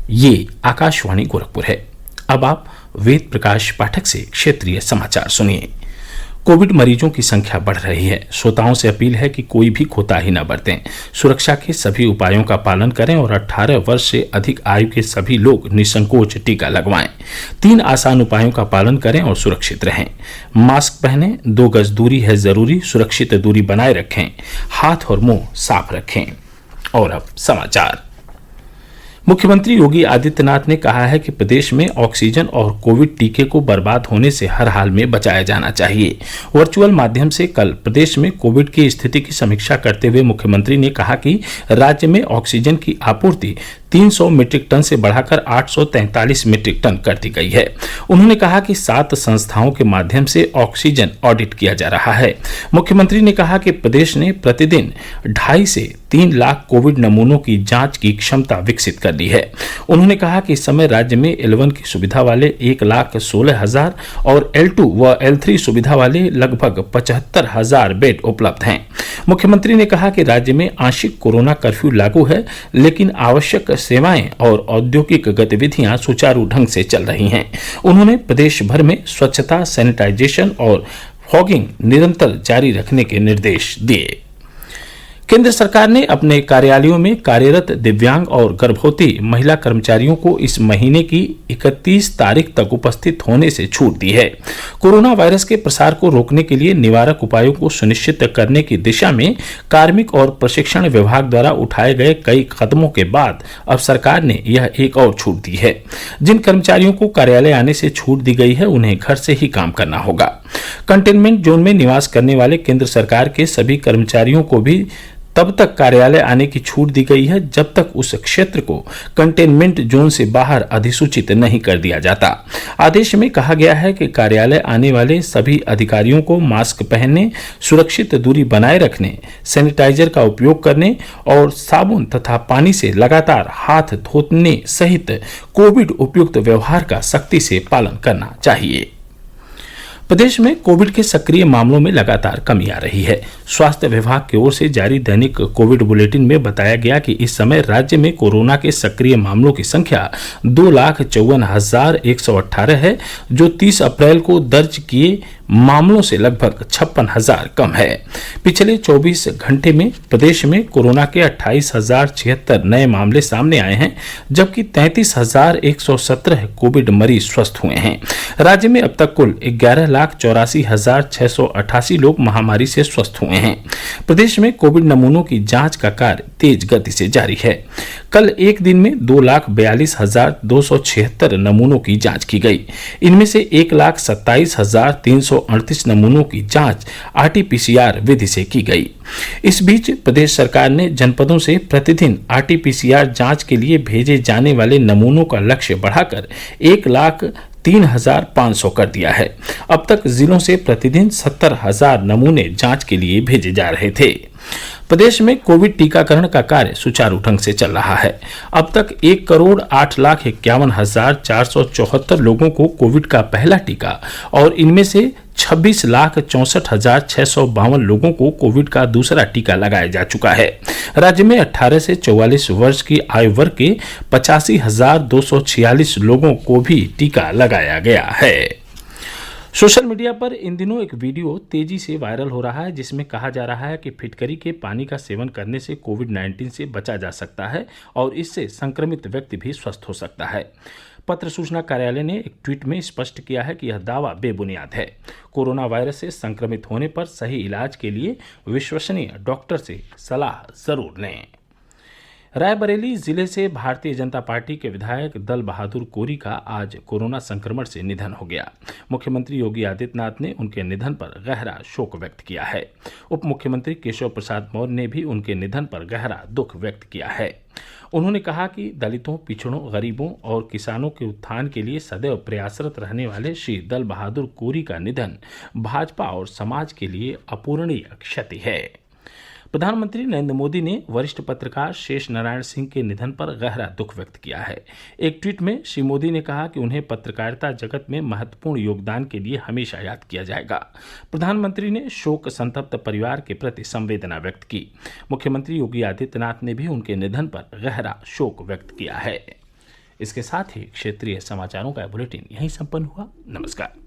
ये आकाशवाणी गोरखपुर है। अब आप वेद प्रकाश पाठक से क्षेत्रीय समाचार सुनिए। कोविड मरीजों की संख्या बढ़ रही है। श्रोताओं से अपील है कि कोई भी कोताही न बरतें, सुरक्षा के सभी उपायों का पालन करें और 18 वर्ष से अधिक आयु के सभी लोग निसंकोच टीका लगवाएं। 3 आसान उपायों का पालन करें और सुरक्षित रहें। मास्क पहनें, 2 गज दूरी है जरूरी, सुरक्षित दूरी बनाए रखें, हाथ और मुंह साफ रखें। और अब समाचार। मुख्यमंत्री योगी आदित्यनाथ ने कहा है कि प्रदेश में ऑक्सीजन और कोविड टीके को बर्बाद होने से हर हाल में बचाया जाना चाहिए। वर्चुअल माध्यम से कल प्रदेश में कोविड की स्थिति की समीक्षा करते हुए मुख्यमंत्री ने कहा कि राज्य में ऑक्सीजन की आपूर्ति 300 मीट्रिक टन से बढ़ाकर 843 मीट्रिक टन कर दी गई है। उन्होंने कहा कि 7 संस्थाओं के माध्यम से ऑक्सीजन ऑडिट किया जा रहा है। मुख्यमंत्री ने कहा कि प्रदेश ने प्रतिदिन 2.5 से 3 लाख कोविड नमूनों की जांच की क्षमता विकसित कर ली है। उन्होंने कहा कि इस समय राज्य में L1 की सुविधा वाले 1,16,000 और L2 व L3 सुविधा वाले लगभग 75,000 बेड उपलब्ध हैं। मुख्यमंत्री ने कहा कि राज्य में आंशिक कोरोना कर्फ्यू लागू है, लेकिन आवश्यक सेवाएं और औद्योगिक गतिविधियां सुचारू ढंग से चल रही हैं। उन्होंने प्रदेश भर में स्वच्छता, सैनिटाइजेशन और फॉगिंग निरंतर जारी रखने के निर्देश दिए। केंद्र सरकार ने अपने कार्यालयों में कार्यरत दिव्यांग और गर्भवती महिला कर्मचारियों को इस महीने की 31 तारीख तक उपस्थित होने से छूट दी है। कोरोना वायरस के प्रसार को रोकने के लिए निवारक उपायों को सुनिश्चित करने की दिशा में कार्मिक और प्रशिक्षण विभाग द्वारा उठाए गए कई कदमों के बाद अब सरकार ने यह एक और छूट दी है। जिन कर्मचारियों को कार्यालय आने से छूट दी गई है, उन्हें घर से ही काम करना होगा। कंटेनमेंट जोन में निवास करने वाले केंद्र सरकार के सभी कर्मचारियों को भी तब तक कार्यालय आने की छूट दी गई है जब तक उस क्षेत्र को कंटेनमेंट जोन से बाहर अधिसूचित नहीं कर दिया जाता। आदेश में कहा गया है कि कार्यालय आने वाले सभी अधिकारियों को मास्क पहनने, सुरक्षित दूरी बनाए रखने, सैनिटाइजर का उपयोग करने और साबुन तथा पानी से लगातार हाथ धोने सहित कोविड उपयुक्त व्यवहार का सख्ती से पालन करना चाहिए। प्रदेश में कोविड के सक्रिय मामलों में लगातार कमी आ रही है। स्वास्थ्य विभाग की ओर से जारी दैनिक कोविड बुलेटिन में बताया गया कि इस समय राज्य में कोरोना के सक्रिय मामलों की संख्या 2,54,118 है, जो 30 अप्रैल को दर्ज किए मामलों से लगभग 56,000 कम है। पिछले 24 घंटे में प्रदेश में कोरोना के 28,076 नए मामले सामने आए हैं, जबकि 33,117 कोविड मरीज स्वस्थ हुए हैं। राज्य में अब तक कुल 11,84,688 लोग महामारी से स्वस्थ हुए हैं। प्रदेश में कोविड नमूनों की जांच का कार्य तेज गति से जारी है। कल एक दिन में 2,42,276 नमूनों की जांच की गई। इनमें से 1,27,338 नमूनों की जांच RT-PCR विधि से की गई। इस बीच प्रदेश सरकार ने जनपदों से प्रतिदिन RT-PCR जांच के लिए भेजे जाने वाले नमूनों का लक्ष्य बढ़ाकर 1,03,500 कर दिया है। अब तक जिलों से प्रतिदिन 70,000 नमूने जांच के लिए भेजे जा रहे थे। प्रदेश में कोविड टीकाकरण का कार्य सुचारू ढंग से चल रहा है। अब तक 1,08,51,474 लोगों को कोविड का पहला टीका और इनमें से 26,64,652 लोगों को कोविड का दूसरा टीका लगाया जा चुका है। राज्य में 18 से 44 वर्ष की आयु वर्ग के 85,246 लोगों को भी टीका लगाया गया है। सोशल मीडिया पर इन दिनों एक वीडियो तेजी से वायरल हो रहा है, जिसमें कहा जा रहा है कि फिटकरी के पानी का सेवन करने से कोविड-19 से बचा जा सकता है और इससे संक्रमित व्यक्ति भी स्वस्थ हो सकता है। पत्र सूचना कार्यालय ने एक ट्वीट में स्पष्ट किया है कि यह दावा बेबुनियाद है। कोरोना वायरस से संक्रमित होने पर सही इलाज के लिए विश्वसनीय डॉक्टर से सलाह जरूर लें। रायबरेली जिले से भारतीय जनता पार्टी के विधायक दल बहादुर कोरी का आज कोरोना संक्रमण से निधन हो गया। मुख्यमंत्री योगी आदित्यनाथ ने उनके निधन पर गहरा शोक व्यक्त किया है। उप मुख्यमंत्री केशव प्रसाद मौर्य ने भी उनके निधन पर गहरा दुख व्यक्त किया है। उन्होंने कहा कि दलितों, पिछड़ों, गरीबों और किसानों के उत्थान के लिए सदैव प्रयासरत रहने वाले श्री दल बहादुर कोरी का निधन भाजपा और समाज के लिए अपूरणीय क्षति है। प्रधानमंत्री नरेंद्र मोदी ने वरिष्ठ पत्रकार शेष नारायण सिंह के निधन पर गहरा दुख व्यक्त किया है। एक ट्वीट में श्री मोदी ने कहा कि उन्हें पत्रकारिता जगत में महत्वपूर्ण योगदान के लिए हमेशा याद किया जाएगा। प्रधानमंत्री ने शोक संतप्त परिवार के प्रति संवेदना व्यक्त की। मुख्यमंत्री योगी आदित्यनाथ ने भी उनके निधन पर गहरा शोक व्यक्त किया है। इसके साथ ही क्षेत्रीय समाचारों का बुलेटिन यहीं संपन्न हुआ। नमस्कार।